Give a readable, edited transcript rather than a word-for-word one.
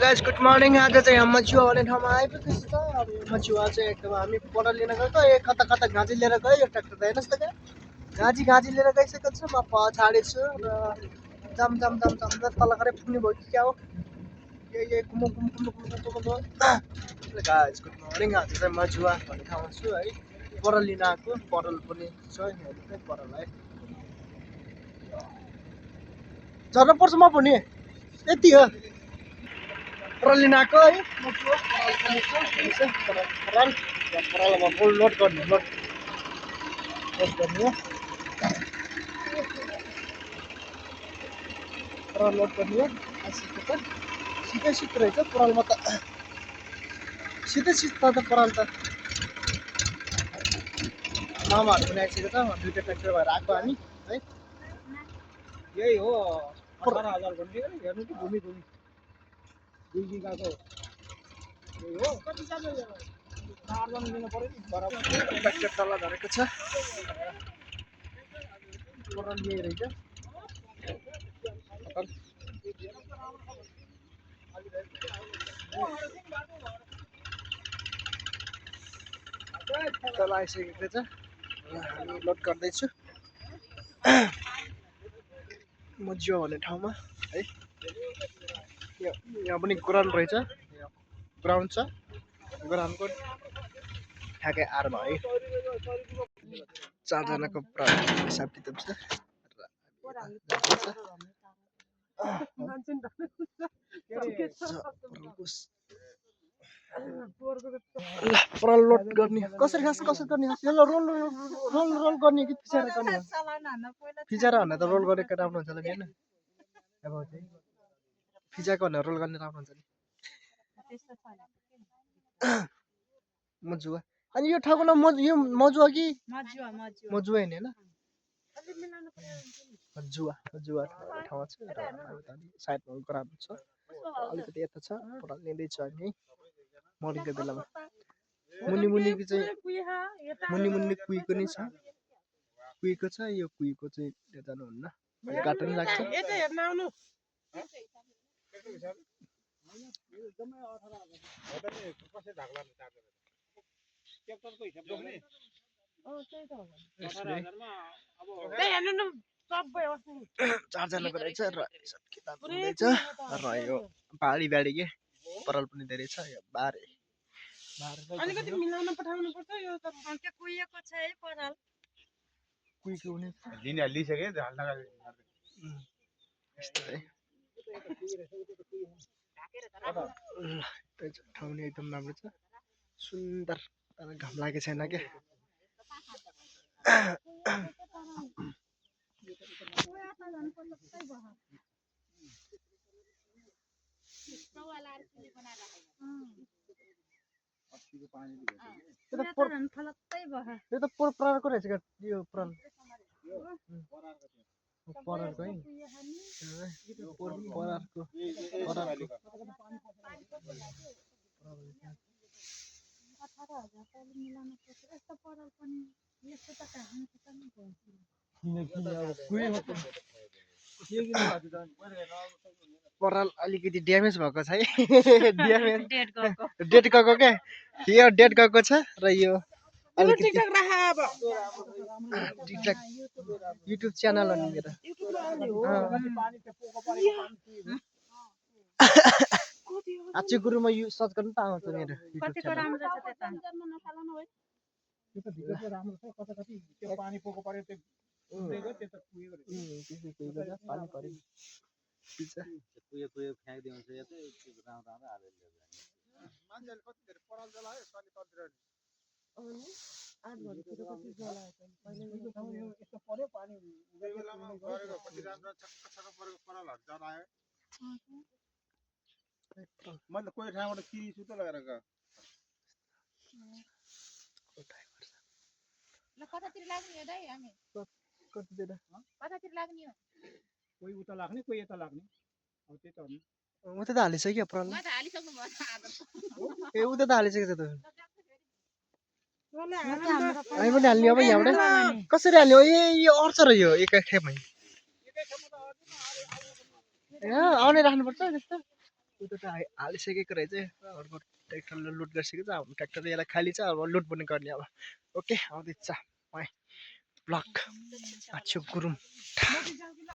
Guys good morning. आज चाहिँ हामी मचुवा भन्ने ठाउँमा आइपुगेको छ। अब यो मचुवा चाहिँ एकदम हामी पढा लिन गएको। ए कता कता घाँची लिएर गयो यो ट्र्याक्टर त हेर्नुहोस् त क्या घाँची लिएर गइसकेको छ। म पछाडि छु र जम तल गरे पुग्ने भयो कि क्या हो यही कुमु गाइस गुड मर्निङ। आज चाहिँ मचुवा भन्ने ठाउँमा छु है। पढा लिन आएको पढल पनि छ हेर्नु पढल है झर्न पर्छ म पनि यति हो पराली नाको है परालमा फुल लोड गर्ने लोड गर्ने हो पराल लोड गर्ने हो सिधै सिध रहेछ परालमा त सिधै सिध त पराल त मामाहरू पनि आइसकेको छ दुईवटा ट्र्याक्टर भएर आएको हामी है यही हो 18,000 भन्ने हेर्नु त घुमी दुई बिघाको यही हो कति जान्छ यो 4 जना लिनु पर्यो नि बराबर ट्र्याक्टर तल झरेको छ पराल यही रहेछ तल आइसकेको छ हामी लोड गर्दैछु मजुवा भन्ने ठाउँमा है यहाँ पनि ग्राउन्ड रहेछ ग्राउन्ड छ ग्राउन्डको ठ्याक्कै आरमा है 4 जनाको हिसाब किताब छ पराल लोड गर्ने कसरी गर्ने रोल गर्ने कि फिचर गर्ने फिचर भन्दा त रोल गरेको राम्रो हुन्छ होला नि हैन अब चाहिँ फिचरको भन्दा रोल गर्ने राम्रो हुन्छ नि मजुवा अनि यो ठाउँको नाम यो मजुवा कि मजुवा हैन मजुवा ठाउँ छ र साइडमा ग्राउन्ड छ अलिकति यता छ पराल लिँदैछु हामी मर्निङको बेलामा मुनि कुइको नि छ कुइको छ यो कुइको चाहिँ त्यहाँ जानुहुन्न गाटो नि लाग्छ चारजनाको रहेछ र किताब हुँदैछ र यो बाडी के पराल पनि धेरै छ यो बारे अलिकति मिलाउन पठाउनु पर्छ यो त के कुइएको छ है पराल कुइको हुने दिन लिसके झाल नगा यस्तो है ठाउँ नि एकदम राम्रो छ सुन्दर तर घाम लागेको छैन के यो त परालको रहेछ क्या यो पराल परालको है परालको पराल अलिकति ड्यामेज भएको छ है डेट गएको क्या यो डेट गएको छ र यो युट्युब च्यानल हो नि मेरो आच्छु गुरुमा यो सर्च गर्नु त आउँछ मेरो युट्युब च्यानल पानी पोको पर्यो त्यो पानी पर्यो कुयो फ्याँकिदिन्छ यो चाहिँ राम्रो हालेर मान्छेले कति धेरै पराल जलायो सनी तन्त्र यस्तो पर्यो पानी बेलामा गरेको कति राम्रो छक्क परेको परालहरू जलायो मैले कोही ठाउँबाट किरी सुतो लगेर गयो कतातिर लाग्ने हो दाइ हामी कतातिर लाग्ने हो कोही उता लाग्ने कोही यता लाग्ने हो त्यही त हो नि उता त हालिसक्यो पराल ए उता त हालिसकेको छ त हामी पनि हाल्ने अब यहाँबाट कसरी हाल्ने हो यो अर्छ र यो एकै खेपमै आउने राख्नुपर्छ त्यस्तो उता त हालिसकेको रहेछ अर्को ट्र्याक्टरले लुट गरिसकेको छ अब ट्र्याक्टर यसलाई खाली छ अब लुट पनि गर्ने अब ओके आउँदैछ ब्लक आछु गुरुङ